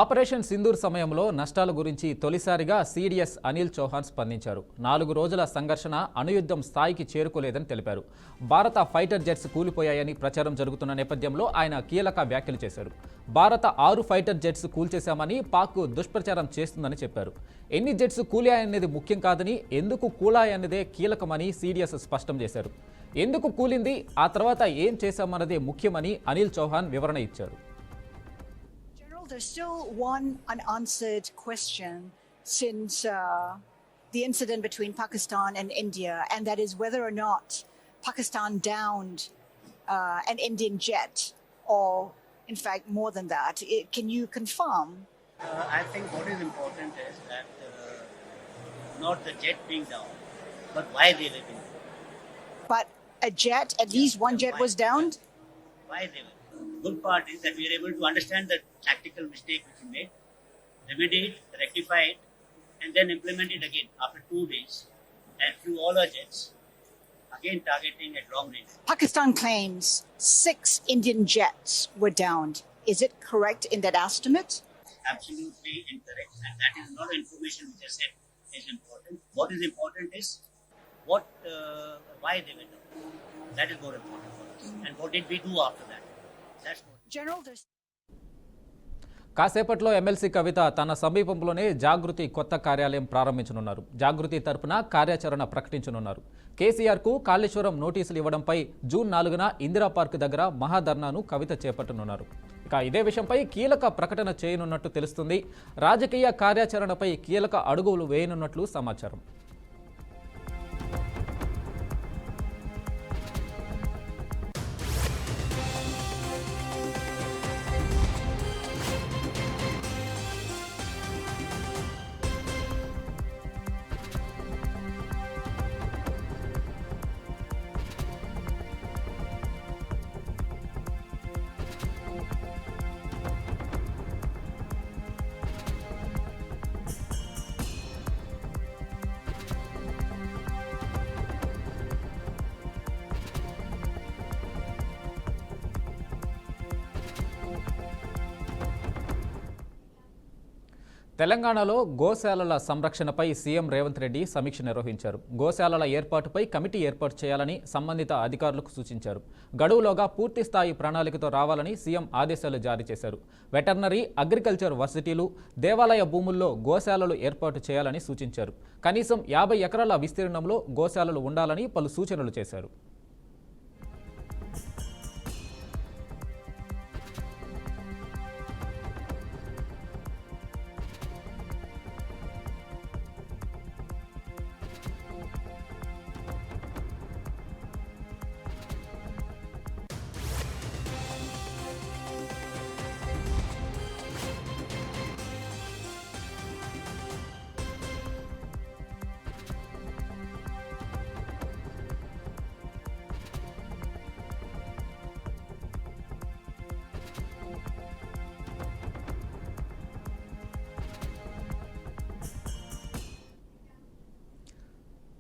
Operation Sindoor సమయంలో నష్టాల గురించి తొలిసారిగా సీడీఎస్ అనిల్ చౌహాన్ స్పందించారు. 4 రోజుల సంఘర్షణ అణుయుద్ధం స్థాయికి చేరుకోలేదని తెలిపారు. భారత ఫైటర్ జెట్స్ కూలిపోయాయని ప్రచారం జరుగుతున్న నేపథ్యంలో ఆయన కీలక వ్యాఖ్యలు చేశారు. భారత 6 ఫైటర్ జెట్స్ కూల్చేశామని పాక్ దుష్ప్రచారం చేస్తుందని చెప్పారు. ఎన్ని జెట్స్ కూలాయనేది ముఖ్యం కాదని, ఎందుకు కూలాయన్నదే కీలకమని సీడీఎస్ స్పష్టం చేశారు. ఎందుకు కూలింది, ఆ తర్వాత ఏం చేశామన్నదే ముఖ్యమని అనిల్ చౌహాన్ వివరణ ఇచ్చారు. There's still one unanswered question since the incident between Pakistan and India, and that is whether or not Pakistan downed an Indian jet, or in fact more than that. Can you confirm? I think what is important is that not the jet being down, but why they were being down. But a jet, at least one jet was downed? Why they were. Good part is that we are able to understand the tactical mistake which we made, remedy it, rectify it, and then implement it again after 2 days and through all our jets, again targeting at long range. Pakistan claims 6 Indian jets were downed. Is it correct in that estimate? Absolutely incorrect, and that is not information which I said is important. What is important is why they were down. That is more important for us. And what did we do after that? కాసేపట్లో MLC కవిత తన సమీపంలోనే జాగృతి కొత్త కార్యాలయం ప్రారంభించనున్నారు. జాగృతి తరపున కార్యాచరణ ప్రకటించనున్నారు. కేసీఆర్కు కాళేశ్వరం నోటీసులు ఇవ్వడంపై జూన్ 4న ఇందిరా పార్క్ దగ్గర మహాధర్నాను కవిత చేపట్టనున్నారు. ఇక ఇదే విషయంపై కీలక ప్రకటన చేయనున్నట్టు తెలుస్తుంది. రాజకీయ కార్యాచరణపై కీలక అడుగులు వేయనున్నట్లు సమాచారం. తెలంగాణలో గోశాలల సంరక్షణపై సీఎం రేవంత్ రెడ్డి సమీక్ష నిర్వహించారు. గోశాలల ఏర్పాటుపై కమిటీ ఏర్పాటు చేయాలని సంబంధిత అధికారులకు సూచించారు. గడువులోగా పూర్తి స్థాయి ప్రణాళికతో రావాలని సీఎం ఆదేశాలు జారీ చేశారు. వెటర్నరీ, అగ్రికల్చర్ వర్సిటీలు, దేవాలయ భూముల్లో గోశాలలు ఏర్పాటు చేయాలని సూచించారు. కనీసం 50 ఎకరాల విస్తీర్ణంలో గోశాలలు ఉండాలని పలు సూచనలు చేశారు.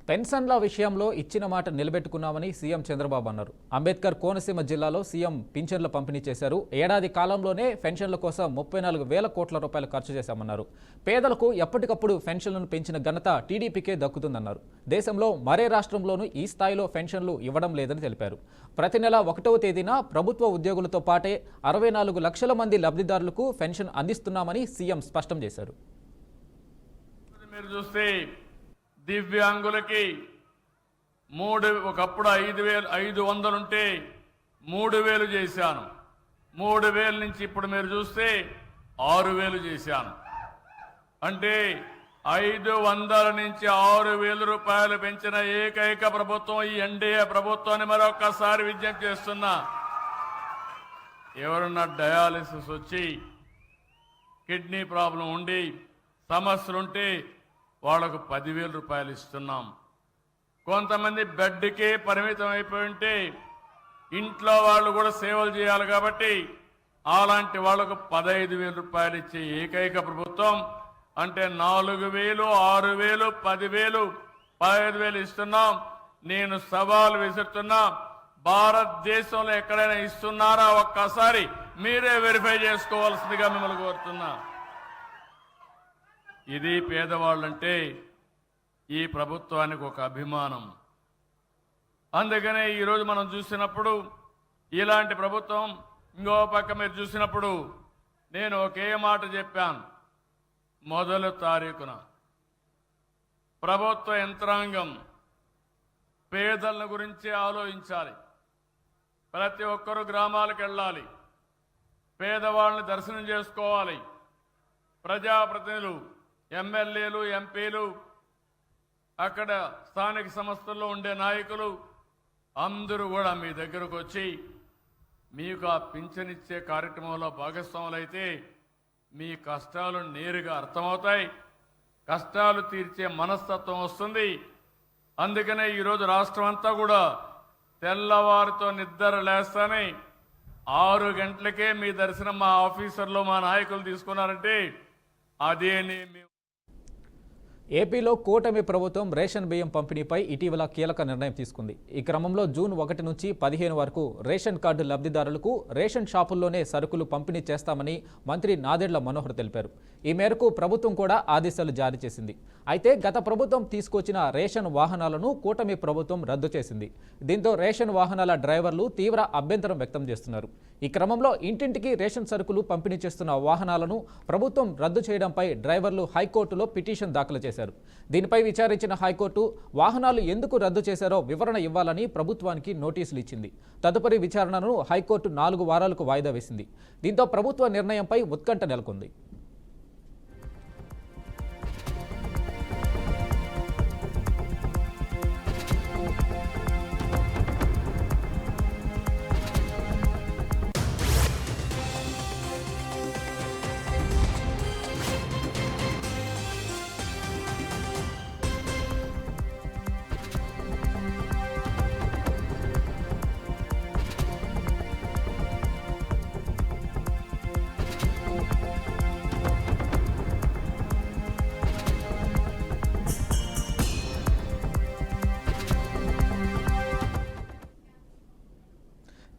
పెన్షన్ల విషయంలో ఇచ్చిన మాట నిలబెట్టుకున్నామని సీఎం చంద్రబాబు అన్నారు. అంబేద్కర్ కోనసీమ జిల్లాలో సీఎం పింఛన్ల పంపిణీ చేశారు. ఏడాది కాలంలోనే పెన్షన్ల కోసం 34,000 కోట్ల రూపాయలు ఖర్చు చేశామన్నారు. పేదలకు ఎప్పటికప్పుడు పెన్షన్లను పెంచిన ఘనత టీడీపీకే దక్కుతుందన్నారు. దేశంలో మరే రాష్ట్రంలోనూ ఈ స్థాయిలో పెన్షన్లు ఇవ్వడం లేదని తెలిపారు. ప్రతి నెల 1వ తేదీన ప్రభుత్వ ఉద్యోగులతో పాటే 64 లక్షల మంది లబ్ధిదారులకు పెన్షన్ అందిస్తున్నామని సీఎం స్పష్టం చేశారు. దివ్యాంగులకి ఒకప్పుడు 5,500 ఉంటే 3,000 చేశాను. 3,000 నుంచి ఇప్పుడు మీరు చూస్తే 6,000 చేశాను. అంటే 500 నుంచి 6,000 రూపాయలు పెంచిన ఏకైక ప్రభుత్వం ఈ ఎన్డీఏ ప్రభుత్వాన్ని మరొకసారి విజ్ఞప్తి చేస్తున్నా. ఎవరన్నా డయాలిసిస్ వచ్చి కిడ్నీ ప్రాబ్లం ఉండి సమస్యలుంటే వాళ్ళకు 10,000 రూపాయలు ఇస్తున్నాం. కొంతమంది బెడ్కే పరిమితం అయిపోయి ఉంటే ఇంట్లో వాళ్ళు కూడా సేవలు చేయాలి కాబట్టి అలాంటి వాళ్లకు 15,000 రూపాయలు ఇచ్చే ఏకైక ప్రభుత్వం. అంటే 4,000, 6,000, 10,000, 15,000 ఇస్తున్నాం. నేను సవాల్ విసురుతున్నా, భారతదేశంలో ఎక్కడైనా ఇస్తున్నారా ఒక్కసారి మీరే వెరిఫై చేసుకోవాల్సిందిగా మిమ్మల్ని కోరుతున్నా. ఇది పేదవాళ్ళంటే ఈ ప్రభుత్వానికి ఒక అభిమానం. అందుకనే ఈరోజు మనం చూసినప్పుడు ఇలాంటి ప్రభుత్వం, ఇంకో పక్క మీరు చూసినప్పుడు నేను ఒకే మాట చెప్పాను. మొదటి తారీఖున ప్రభుత్వ యంత్రాంగం పేదల గురించి ఆలోచించాలి. ప్రతి ఒక్కరూ గ్రామాలకు వెళ్ళాలి, పేదవాళ్ళని దర్శనం చేసుకోవాలి. ప్రజాప్రతినిధులు, ఎమ్మెల్యేలు, ఎంపీలు, అక్కడ స్థానిక సంస్థల్లో ఉండే నాయకులు అందరూ కూడా మీ దగ్గరకు వచ్చి మీకు ఆ పింఛనిచ్చే కార్యక్రమంలో భాగస్వాములైతే మీ కష్టాలు నేరుగా అర్థమవుతాయి, కష్టాలు తీర్చే మనస్తత్వం వస్తుంది. అందుకనే ఈరోజు రాష్ట్రం అంతా కూడా తెల్లవారితో నిద్ర లేస్తానే 6 గంటలకే మీ దర్శనం మా ఆఫీసర్లు, మా నాయకులు తీసుకున్నారంటే అదే మేము. ఏపీలో కూటమి ప్రభుత్వం రేషన్ బియ్యం పంపిణీపై ఇటీవల కీలక నిర్ణయం తీసుకుంది. ఈ క్రమంలో జూన్ 1 నుంచి 15 వరకు రేషన్ కార్డు లబ్ధిదారులకు రేషన్ షాపుల్లోనే సరుకులు పంపిణీ చేస్తామని మంత్రి నాదెండ్ల మనోహర్ తెలిపారు. ఈ మేరకు ప్రభుత్వం కూడా ఆదేశాలు జారీ చేసింది. అయితే గత ప్రభుత్వం తీసుకొచ్చిన రేషన్ వాహనాలను కూటమి ప్రభుత్వం రద్దు చేసింది. దీంతో రేషన్ వాహనాల డ్రైవర్లు తీవ్ర అభ్యంతరం వ్యక్తం చేస్తున్నారు. ఈ క్రమంలో ఇంటింటికి రేషన్ సరుకులు పంపిణీ చేస్తున్న వాహనాలను ప్రభుత్వం రద్దు చేయడంపై డ్రైవర్లు హైకోర్టులో పిటిషన్ దాఖలు చేశారు. దీనిపై విచారించిన హైకోర్టు వాహనాలు ఎందుకు రద్దు చేశారో వివరణ ఇవ్వాలని ప్రభుత్వానికి నోటీసులు ఇచ్చింది. తదుపరి విచారణను హైకోర్టు 4 వారాలకు వాయిదా వేసింది. దీంతో ప్రభుత్వ నిర్ణయంపై ఉత్కంఠ నెలకొంది.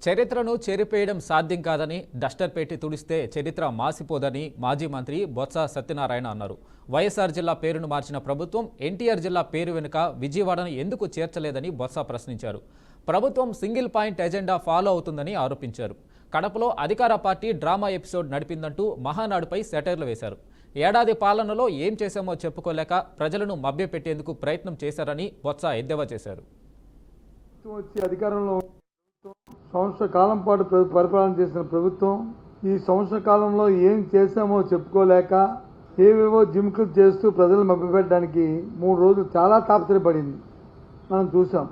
చరిత్రను చెరిపేయడం సాధ్యం కాదని, డస్టర్ పెట్టి తుడిస్తే చరిత్ర మాసిపోదని మాజీ మంత్రి బొత్స సత్యనారాయణ అన్నారు. వైఎస్ఆర్ జిల్లా పేరును మార్చిన ప్రభుత్వం ఎన్టీఆర్ జిల్లా పేరు వెనుక విజయవాడను ఎందుకు చేర్చలేదని బొత్స ప్రశ్నించారు. ప్రభుత్వం సింగిల్ పాయింట్ ఎజెండా ఫాలో అవుతుందని ఆరోపించారు. కడపలో అధికార పార్టీ డ్రామా ఎపిసోడ్ నడిపిందంటూ మహానాడుపై సెటైర్లు వేశారు. ఏడాది పాలనలో ఏం చేశామో చెప్పుకోలేక ప్రజలను మభ్యపెట్టేందుకు ప్రయత్నం చేశారని బొత్స ఎద్దేవా చేశారు. అధికారంలో సంవత్సర కాలం పాటు పరిపాలన చేసిన ప్రభుత్వం ఈ సంవత్సర కాలంలో ఏం చేశామో చెప్పుకోలేక ఏవేవో జిమ్కులు చేస్తూ ప్రజలు మభ్యపెట్టడానికి 3 రోజులు చాలా తాపత్రయపడింది. మనం చూసాం.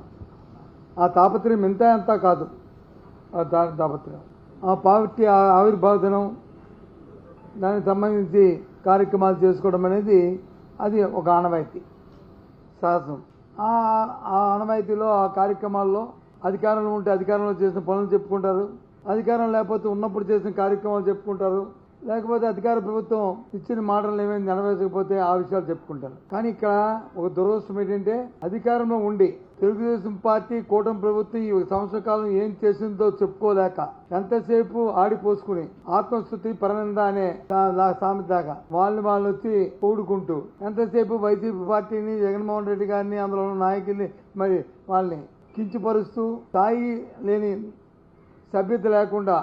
ఆ తాపత్రయం ఎంత కాదు. ఆ తాపత్రయం, ఆ పార్టీ ఆవిర్భావ దినం, దానికి సంబంధించి కార్యక్రమాలు చేసుకోవడం అనేది అది ఒక ఆనవాయితీ, సహజం. ఆ ఆనవాయితీలో, ఆ కార్యక్రమాల్లో అధికారంలో ఉంటే అధికారంలో చేసిన పనులు చెప్పుకుంటారు, అధికారం లేకపోతే ఉన్నప్పుడు చేసిన కార్యక్రమాలు చెప్పుకుంటారు, లేకపోతే అధికార ప్రభుత్వం ఇచ్చిన మాటలు ఏమైనా నెరవేర్చకపోతే ఆ విషయాలు చెప్పుకుంటారు. కానీ ఇక్కడ ఒక దురదృష్టం ఏంటంటే అధికారంలో ఉండి తెలుగుదేశం పార్టీ కూటమి ప్రభుత్వం ఈ సంవత్సర కాలం ఏం చేసిందో చెప్పుకోలేక ఎంతసేపు ఆడిపోసుకుని ఆత్మస్థుతి పరనింద అనే సామెతగా వాళ్ళు వచ్చి కూడుకుంటూ ఎంతసేపు వైసీపీ పార్టీని, జగన్మోహన్ రెడ్డి గారిని, అందులో ఉన్న నాయకుల్ని మరి వాళ్ళని కించపరుస్తూ స్థాయి లేని సభ్యత లేకుండా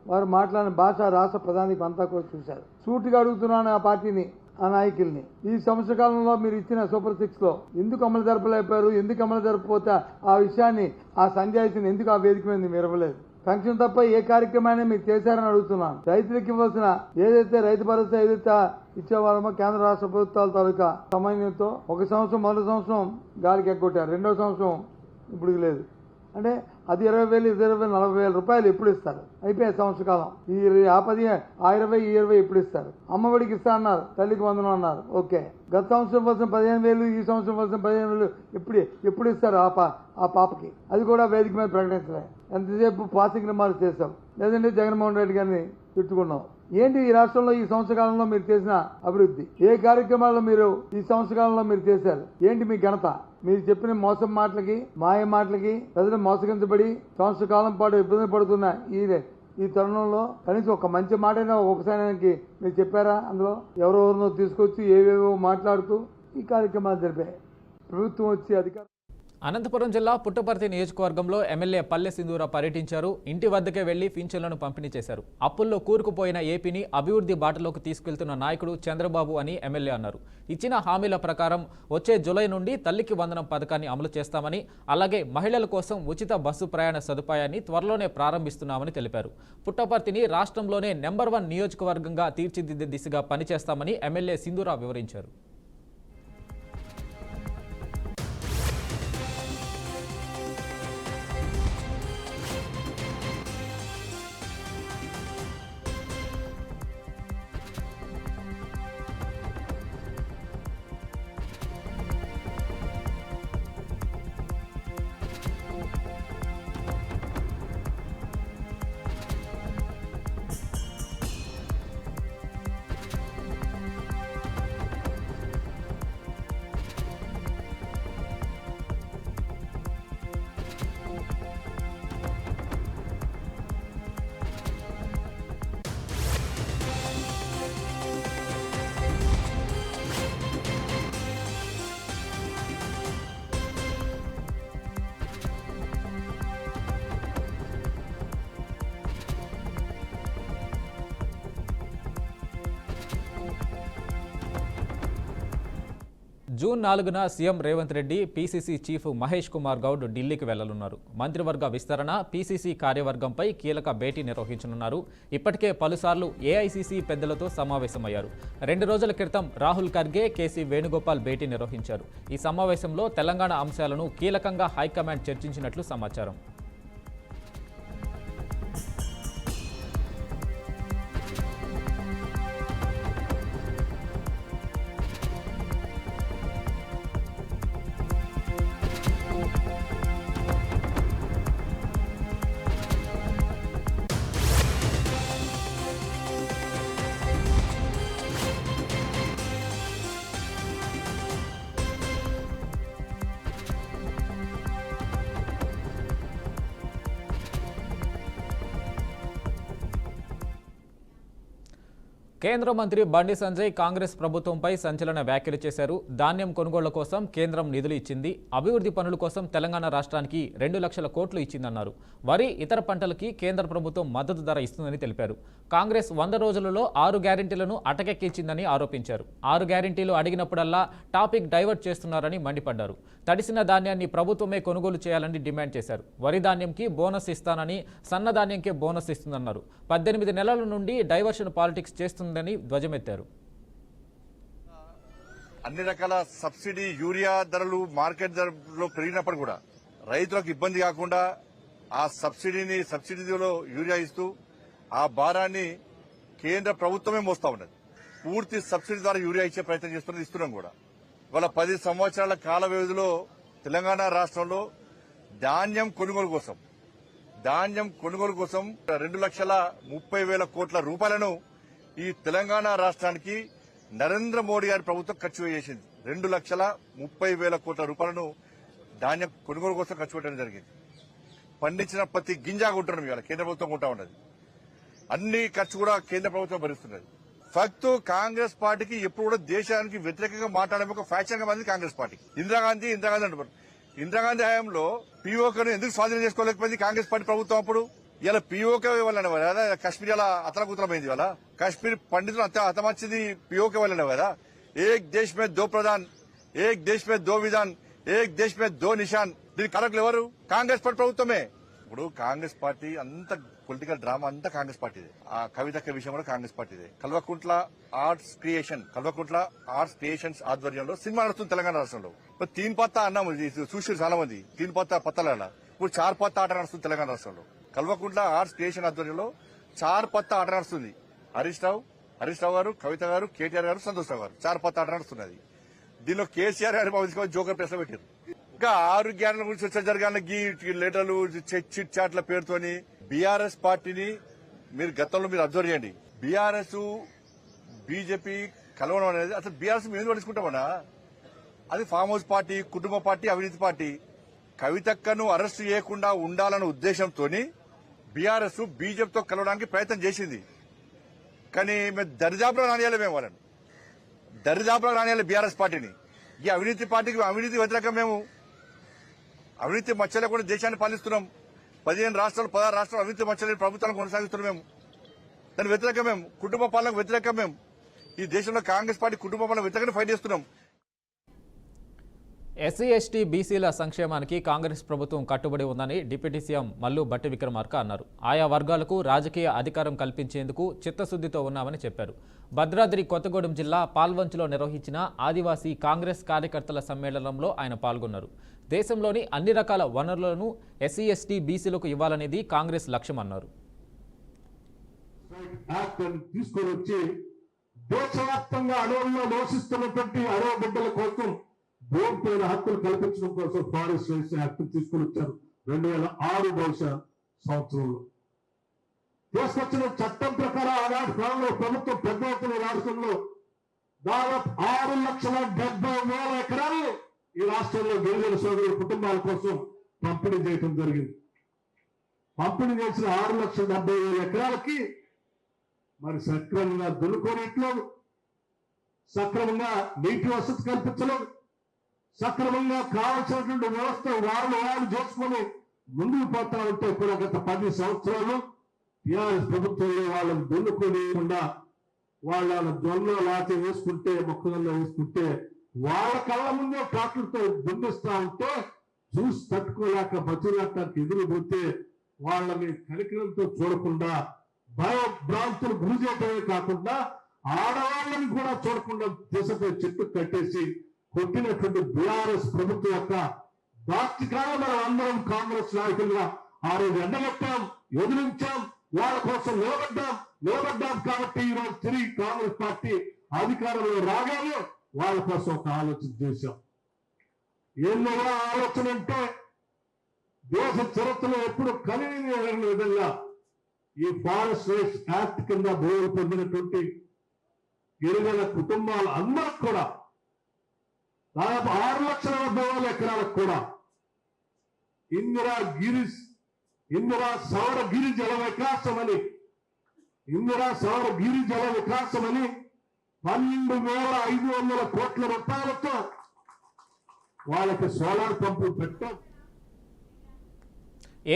వారు మాట్లాడిన భాష రాష్ట్ర ప్రధానికి అంతా కూడా చూశారు. సూటిగా అడుగుతున్నాను ఆ పార్టీని, ఆ నాయకుల్ని, ఈ సంవత్సర కాలంలో మీరు ఇచ్చిన సూపర్ 6 లో ఎందుకు అమలు జరపలేపారు? ఎందుకు అమలు జరపకపోతే ఆ విషయాన్ని, ఆ సంజాయిషిని ఎందుకు ఆ వేదిక మీద మీరు ఇవ్వలేదు? పెన్షన్ తప్ప ఏ కార్యక్రమాన్ని మీరు చేశారని అడుగుతున్నాను. రైతులకు ఇవ్వాల్సిన ఏదైతే రైతు భరోసా ఏదైతే ఇచ్చేవారమో కేంద్ర రాష్ట్ర ప్రభుత్వాల తాలూకా సమన్వయంతో ఒక సంవత్సరం, మొదటి సంవత్సరం గాలికి ఎగ్గొట్టారు, 2వ సంవత్సరం ఇప్పుడు లేదు. అంటే అది 20,000, 20,000, 40,000 రూపాయలు ఎప్పుడు ఇస్తారు? అయిపోయాయి సంవత్సర కాలం. ఈ 10, 20, 20 ఎప్పుడు ఇస్తారు? అమ్మఒడికి ఇస్తా అన్నారు, తల్లికి వందనం అన్నారు, ఓకే. గత సంవత్సరం వలసిన 15,000, ఈ సంవత్సరం వలసిన 15,000 ఎప్పుడు ఇస్తారు ఆ పాపకి? అది కూడా వేదిక మీద ప్రకటించలే. ఎంతసేపు పాసింగ్ రిమార్క్స్ చేశాం, లేదంటే జగన్మోహన్ రెడ్డి గారిని తిట్టుకున్నాం. ఏంటి ఈ రాష్ట్రంలో ఈ సంవత్సర కాలంలో మీరు చేసిన అభివృద్ధి? ఏ కార్యక్రమాల్లో మీరు ఈ సంవత్సర కాలంలో మీరు చేశారు? ఏంటి మీ ఘనత? మీరు చెప్పిన మోసం మాటలకి, మాయ మాటలకి ప్రజలు మోసగించబడి సంవత్సర కాలం పాటు ఇబ్బంది పడుతున్న ఈ తరుణంలో కనీసం ఒక మంచి మాటైనా ఒకసారికి మీరు చెప్పారా? అందులో ఎవరెవరినో తీసుకొచ్చి ఏవేవో మాట్లాడుతూ ఈ కార్యక్రమాలు జరిపాయి. ప్రభుత్వం వచ్చి అధికారం. అనంతపురం జిల్లా పుట్టపర్తి నియోజకవర్గంలో ఎమ్మెల్యే పల్లె సింధూర పర్యటించారు. ఇంటి వద్దకే వెళ్లి పింఛన్లను పంపిణీ చేశారు. అప్పుల్లో కూరుకుపోయిన ఏపీని అభివృద్ధి బాటలోకి తీసుకెళ్తున్న నాయకుడు చంద్రబాబు అని ఎమ్మెల్యే అన్నారు. ఇచ్చిన హామీల ప్రకారం వచ్చే జూలై నుండి తల్లికి వందనం పథకాన్ని అమలు చేస్తామని, అలాగే మహిళల కోసం ఉచిత బస్సు ప్రయాణ సదుపాయాన్ని త్వరలోనే ప్రారంభిస్తున్నామని తెలిపారు. పుట్టపర్తిని రాష్ట్రంలోనే నెంబర్ 1 నియోజకవర్గంగా తీర్చిదిద్దే దిశగా పనిచేస్తామని ఎమ్మెల్యే సింధూర వివరించారు. జూన్ 4న CM Revanth Reddy PCC chief Mahesh Kumar Goud ఢిల్లీకి వెళ్లనున్నారు. మంత్రివర్గ విస్తరణ, పీసీసీ కార్యవర్గంపై కీలక భేటీ నిర్వహించనున్నారు. ఇప్పటికే పలుసార్లు ఏఐసీసీ పెద్దలతో సమావేశమయ్యారు. 2 రోజుల క్రితం రాహుల్ ఖర్గే, కేసీ వేణుగోపాల్ భేటీ నిర్వహించారు. ఈ సమావేశంలో తెలంగాణ అంశాలను కీలకంగా హైకమాండ్ చర్చించినట్లు సమాచారం. కేంద్ర మంత్రి బండి సంజయ్ కాంగ్రెస్ ప్రభుత్వంపై సంచలన వ్యాఖ్యలు చేశారు. ధాన్యం కొనుగోళ్ల కోసం కేంద్రం నిధులు ఇచ్చింది, అభివృద్ధి పనుల కోసం తెలంగాణ రాష్ట్రానికి 2 లక్షల కోట్లు ఇచ్చిందన్నారు. వరి, ఇతర పంటలకి కేంద్ర ప్రభుత్వం మద్దతు ధర ఇస్తుందని తెలిపారు. కాంగ్రెస్ 100 రోజులలో 6 గ్యారెంటీలను అటకెక్కించిందని ఆరోపించారు. 6 గ్యారెంటీలు అడిగినప్పుడల్లా టాపిక్ డైవర్ట్ చేస్తున్నారని మండిపడ్డారు. తడిసిన ధాన్యాన్ని ప్రభుత్వమే కొనుగోలు చేయాలని డిమాండ్ చేశారు. వరి ధాన్యంకి బోనస్ ఇస్తానని, సన్నధాన్యంకే బోనస్ ఇస్తుందన్నారు. 18 నెలల నుండి డైవర్షన్ పాలిటిక్స్ చేస్తుందని ధ్వజమెత్తారు. అన్ని రకాల సబ్సిడీ యూరియా ధరలు మార్కెట్ ధరలో పెరిగినప్పుడు కూడా రైతులకు ఇబ్బంది కాకుండా ఆ సబ్సిడీలో యూరియా ఇస్తూ ఆ భారాన్ని కేంద్ర ప్రభుత్వమే మోస్తా ఉన్నది. పూర్తి సబ్సిడీ ద్వారా యూరియా ఇచ్చే ప్రయత్నం చేస్తున్నది, ఇస్తున్నాం కూడా. ఇవాళ 10 సంవత్సరాల కాల వ్యవధిలో తెలంగాణ రాష్ట్రంలో ధాన్యం కొనుగోలు కోసం 2,30,000 కోట్ల రూపాయలను ఈ తెలంగాణ రాష్ట్రానికి నరేంద్ర మోడీ గారి ప్రభుత్వం ఖర్చు చేసింది. 2,30,000 కోట్ల రూపాయలను ధాన్యం కొనుగోలు కోసం ఖర్చు పెట్టడం జరిగింది. పండించిన ప్రతి గింజ కొంటున్నాం, ఇవాళ కేంద్ర ప్రభుత్వం కొంటా ఉన్నది. అన్ని ఖర్చు కూడా కేంద్ర ప్రభుత్వం భరిస్తున్నది. ఫక్తు కాంగ్రెస్ పార్టీకి ఎప్పుడు కూడా దేశానికి వ్యతిరేకంగా మాట్లాడే ఒక ఫ్యాక్షన్ గా మారింది కాంగ్రెస్ పార్టీ. ఇందిరాగాంధీ అంటారు. ఇందిరాగాంధీ హయాంలో పీఓకను ఎందుకు స్వాధీనం చేసుకోలేకపోయింది కాంగ్రెస్ పార్టీ ప్రభుత్వం? అప్పుడు ఇలా పీఓకే వల్లనే కదా కశ్మీర్ ఇలా అతలకుతలమైంది. ఇవాళ కశ్మీర్ పండితులు అంత హతమర్చింది పీఓకే వల్లనే కదా. ఏక్ దేశ్ మే దో ప్రధాన్, ఏక్ దేశ్ మే దో విధాన్, ఏక్ దేశ్ మే దో నిషాన్. దీని కరెక్ట్ ఎవరు? కాంగ్రెస్ పార్టీ ప్రభుత్వమే. ఇప్పుడు కాంగ్రెస్ పార్టీ అంత పొలిటికల్ డ్రామా అంతా కాంగ్రెస్ పార్టీదే. ఆ కవితక్క విషయం కూడా కాంగ్రెస్ పార్టీదే. కల్వకుంట్ల ఆర్ట్స్ క్రియేషన్స్ ఆధ్వర్యంలో సినిమా నడుస్తుంది తెలంగాణ రాష్ట్రంలో. ఇప్పుడు 3 పత్తా అన్నాము చూసి చాలా మంది. 3 పత్తా పత్తాల ఇప్పుడు 4 పత్తా ఆట నడుస్తుంది తెలంగాణ రాష్ట్రంలో. కల్వకుంట్ల ఆర్ట్స్ క్రియేషన్ ఆధ్వర్యంలో 4 పత్తా ఆట నడుస్తుంది. హరీష్ రావు గారు, కవిత గారు, కేటీఆర్ గారు, సంతోష్ రావు గారు 4 పత్తా ఆట నడుస్తున్నది. దీనిలో కేసీఆర్ గారు జోకర్ ప్రెస్ పెట్టారు. ఇంకా 6 గ్యారెంటీల గురించి వచ్చే జరగాల లెటర్లు చిట్ చాట్ల పేరుతోని బీఆర్ఎస్ పార్టీని మీరు గతంలో అబ్జర్వ్ చేయండి. బీఆర్ఎస్ బీజేపీ కలవడం అనేది అసలు బీఆర్ఎస్ మేము పట్టించుకుంటామన్నా? అది ఫామ్ హౌస్ పార్టీ, కుటుంబ పార్టీ, అవినీతి పార్టీ. కవితక్కను అరెస్టు చేయకుండా ఉండాలన్న ఉద్దేశంతో బీఆర్ఎస్ బీజేపీతో కలవడానికి ప్రయత్నం చేసింది. కానీ మేము దరిదాపులో రానియాలి, మేము వాళ్ళని దరిదాపులో రానియాలి బీఆర్ఎస్ పార్టీని. ఈ అవినీతి పార్టీకి అవినీతి వ్యతిరేకం. మేము అవినీతి మచ్చలే కూడా దేశాన్ని పాలిస్తున్నాం. 15 రాష్ట్రాలు 16 రాష్ట్రాలు అవినీతి మచ్చలేని ప్రభుత్వాలను కొనసాగిస్తున్నాం. మేము దాని వ్యతిరేకం. మేము కుటుంబ పాలనకు వ్యతిరేకం. మేము ఈ దేశంలో కాంగ్రెస్ పార్టీ కుటుంబ పాలన వ్యతిరేకంగా ఫైట్ చేస్తున్నాం. ఎస్సీ ఎస్టీ బీసీల సంక్షేమానికి కాంగ్రెస్ ప్రభుత్వం కట్టుబడి ఉందని డిప్యూటీ సీఎం మల్లు భట్టి విక్రమార్క అన్నారు. ఆయా వర్గాలకు రాజకీయ అధికారం కల్పించేందుకు చిత్తశుద్ధితో ఉన్నామని చెప్పారు. భద్రాద్రి కొత్తగూడెం జిల్లా పాల్వంచులో నిర్వహించిన ఆదివాసీ కాంగ్రెస్ కార్యకర్తల సమ్మేళనంలో ఆయన పాల్గొన్నారు. దేశంలోని అన్ని రకాల వనరులను ఎస్సీ ఎస్టీ బీసీలకు ఇవ్వాలనేది కాంగ్రెస్ లక్ష్యమన్నారు. తీసుకొని వచ్చి దేశవ్యాప్తంగా అడవుల్లో నివసిస్తున్నటువంటి అడవి బిడ్డల కోసం భూమి పైన హక్కులు కల్పించడం కోసం ఫారెస్ట్ రైట్స్ యాక్ట్ తీసుకొని వచ్చారు 2006 బహుశా సంవత్సరంలో. తీసుకొచ్చిన చట్టం ప్రకారం ఆనాటి కాలంలో ప్రభుత్వం పెద్ద ఎత్తున రాష్ట్రంలో దాదాపు 6,70,000 ఎకరాలు ఈ రాష్ట్రంలో గిరిజన సోదరుల కుటుంబాల కోసం పంపిణీ చేయడం జరిగింది. పంపిణీ చేసిన 6,70,000 ఎకరాలకి మరి సక్రమంగా దున్నుకోనట్లేదు, సక్రమంగా నీటి వసతి కల్పించలేదు, సక్రమంగా కావాల్సినటువంటి వ్యవస్థ వాళ్ళు చేసుకుని ముందుకు పోతా ఉంటే కూడా గత 10 సంవత్సరాలు టీఆర్ఎస్ ప్రభుత్వంలో వాళ్ళని దున్నుకోనియకుండా వాళ్ళ దొల్లో లాచి వేసుకుంటే మొక్కల్లో వేసుకుంటే వాళ్ళ కళ్ళ ముందే ట్రాక్టర్తో దున్నిస్తా ఉంటే చూసి తట్టుకోలేక బతులాటానికి ఎదురుపోతే వాళ్ళని కనికరంతో చూడకుండా భయభ్రాంతులు గురి చేయటమే కాకుండా ఆడవాళ్ళని కూడా చూడకుండా దేశపై చెట్టు కట్టేసి కొట్టినటువంటి బీఆర్ఎస్ ప్రభుత్వం యొక్క దార్శికాలను మనం అందరం కాంగ్రెస్ నాయకులుగా ఆ రోజు ఎండగట్టాం, ఎదిరించాం, వాళ్ళ కోసం నిలబడ్డాం. కాబట్టి ఈ రోజు తిరిగి కాంగ్రెస్ పార్టీ అధికారంలో రాగానే వాళ్ళ కోసం ఒక ఆలోచన చేశాం. ఏందో ఆలోచన అంటే దేశ చరిత్రలో ఎప్పుడు కలిగిన విధంగా ఈ ఫారెస్ట్ రైట్స్ యాక్ట్ కింద భూములు పొందినటువంటి గిరిజన కుటుంబాలు అందరికి కూడా దాదాపు 6,70,000 ఎకరాలకు కూడా ఇందిరా సౌర గిరి జల వికాసమని 12,500 కోట్ల రూపాయలతో వాళ్ళకి సోలార్ పంపులు పెట్టాం.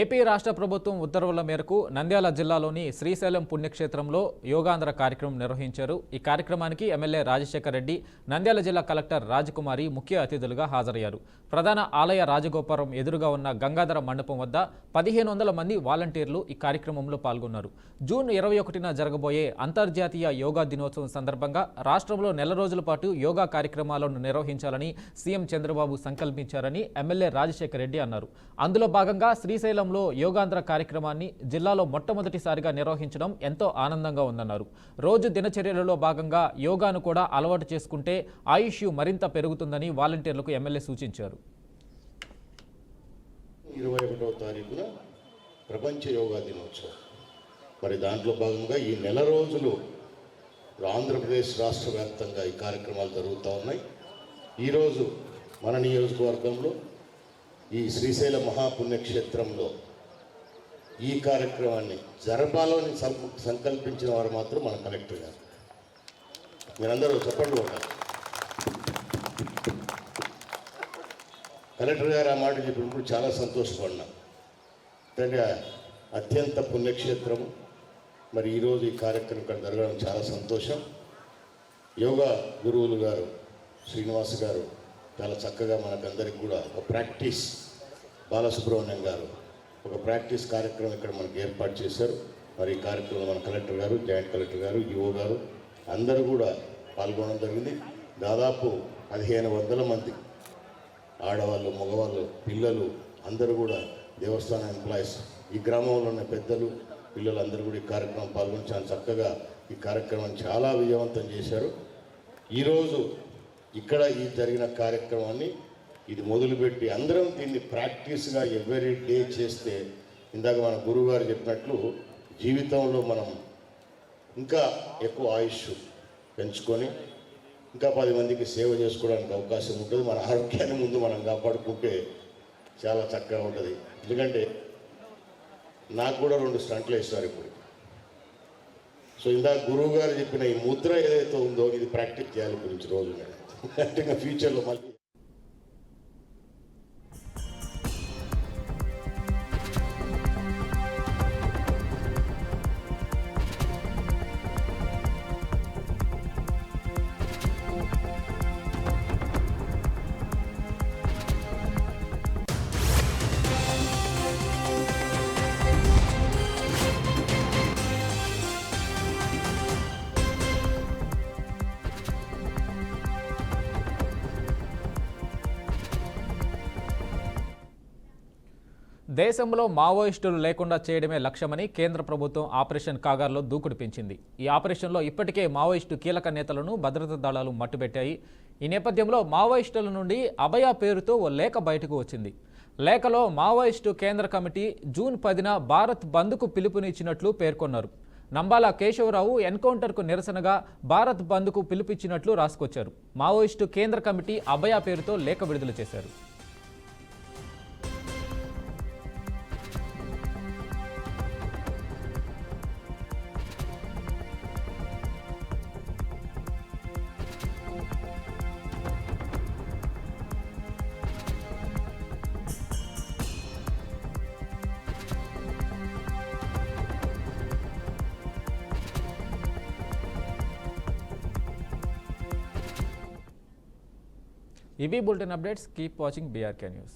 ఏపీ రాష్ట్ర ప్రభుత్వం ఉత్తర్వుల మేరకు నంద్యాల జిల్లాలోని శ్రీశైలం పుణ్యక్షేత్రంలో యోగాంధ్ర కార్యక్రమం నిర్వహించారు. ఈ కార్యక్రమానికి ఎమ్మెల్యే రాజశేఖర్ రెడ్డి, నంద్యాల జిల్లా కలెక్టర్ రాజకుమారి ముఖ్య అతిథులుగా హాజరయ్యారు. ప్రధాన ఆలయ రాజగోపురం ఎదురుగా ఉన్న గంగాధర మండపం వద్ద 1,500 మంది వాలంటీర్లు ఈ కార్యక్రమంలో పాల్గొన్నారు. జూన్ 21న జరగబోయే అంతర్జాతీయ యోగా దినోత్సవం సందర్భంగా రాష్ట్రంలో నెల రోజుల పాటు యోగా కార్యక్రమాలను నిర్వహించాలని సీఎం చంద్రబాబు సంకల్పించారని ఎమ్మెల్యే రాజశేఖర్ రెడ్డి అన్నారు. అందులో భాగంగా శ్రీశైలం యోగాంధ్ర కార్యక్రమాన్ని జిల్లాలో మొట్టమొదటిసారిగా నిర్వహించడం ఎంతో ఆనందంగా ఉందన్నారు. రోజు దినచర్యలలో భాగంగా యోగాను కూడా అలవాటు చేసుకుంటే ఆయుష్ మరింత పెరుగుతుందని వాలంటీర్లకు ఎమ్మెల్యే సూచించారు. 21వ తారీఖున ప్రపంచ యోగా దినోత్సవం. మరి దాంట్లో భాగంగా ఈ నెల రోజులు ఆంధ్రప్రదేశ్ రాష్ట్ర వ్యాప్తంగా ఈ కార్యక్రమాలు జరుగుతూ ఉన్నాయి. ఈరోజు మన నియోజకవర్గంలో ఈ శ్రీశైల మహాపుణ్యక్షేత్రంలో ఈ కార్యక్రమాన్ని జరపాలని సంకల్పించిన వారు మాత్రం మన కలెక్టర్ గారు. మీరందరూ చెప్పండి ఉండాలి. కలెక్టర్ గారు ఆ మాట చెప్పినప్పుడు చాలా సంతోషపడినా. ఎందుకంటే అత్యంత పుణ్యక్షేత్రము. మరి ఈరోజు ఈ కార్యక్రమం ఇక్కడ జరగడం చాలా సంతోషం. యోగా గురువులు గారు శ్రీనివాస్ గారు చాలా చక్కగా మనకందరికి కూడా ఒక ప్రాక్టీస్, బాలసుబ్రహ్మణ్యం గారు ఒక ప్రాక్టీస్ కార్యక్రమం ఇక్కడ మనకు ఏర్పాటు చేశారు. మరి ఈ కార్యక్రమంలో మన కలెక్టర్ గారు, జాయింట్ కలెక్టర్ గారు, ఈఓ గారు అందరూ కూడా పాల్గొనడం జరిగింది. దాదాపు 1,500 మంది ఆడవాళ్ళు, మగవాళ్ళు, పిల్లలు అందరూ కూడా దేవస్థాన ఎంప్లాయీస్, ఈ గ్రామంలో ఉన్న పెద్దలు, పిల్లలు అందరూ కూడా ఈ కార్యక్రమం పాల్గొని చాలా చక్కగా ఈ కార్యక్రమాన్ని చాలా విజయవంతం చేశారు. ఈరోజు ఇక్కడ ఈ జరిగిన కార్యక్రమాన్ని ఇది మొదలుపెట్టి అందరం దీన్ని ప్రాక్టీస్గా ఎవ్రీ డే చేస్తే ఇందాక మన గురువు గారు చెప్పినట్లు జీవితంలో మనం ఇంకా ఎక్కువ ఆయుష్ పెంచుకొని ఇంకా 10 మందికి సేవ చేసుకోవడానికి అవకాశం ఉంటుంది. మన ఆరోగ్యాన్ని ముందు మనం కాపాడుకుంటే చాలా చక్కగా ఉంటుంది. ఎందుకంటే నాకు కూడా 2 స్టంట్లు వేస్తారు ఇప్పుడు. సో ఇందాక గురువు గారు చెప్పిన ఈ ముద్ర ఏదైతే ఉందో ఇది ప్రాక్టీస్ చేయాలి గురించి రోజు అంటే ఇంకా ఫ్యూచర్లో మళ్ళీ. దేశంలో మావోయిస్టులు లేకుండా చేయడమే లక్ష్యమని కేంద్ర ప్రభుత్వం ఆపరేషన్ కాగార్లో దూకుడు పెంచింది. ఈ ఆపరేషన్లో ఇప్పటికే మావోయిస్టు కీలక నేతలను భద్రతా దళాలు మట్టుబెట్టాయి. ఈ నేపథ్యంలో మావోయిస్టుల నుండి అభయ పేరుతో ఓ లేఖ బయటకు వచ్చింది. లేఖలో మావోయిస్టు కేంద్ర కమిటీ జూన్ 10న భారత్ బంద్కు పిలుపునిచ్చినట్లు పేర్కొన్నారు. నంబాల కేశవరావు ఎన్కౌంటర్కు నిరసనగా భారత్ బంద్కు పిలుపిచ్చినట్లు రాసుకొచ్చారు. మావోయిస్టు కేంద్ర కమిటీ అభయ పేరుతో లేఖ విడుదల చేశారు. ఇవి bulletin updates. Keep watching BRK news.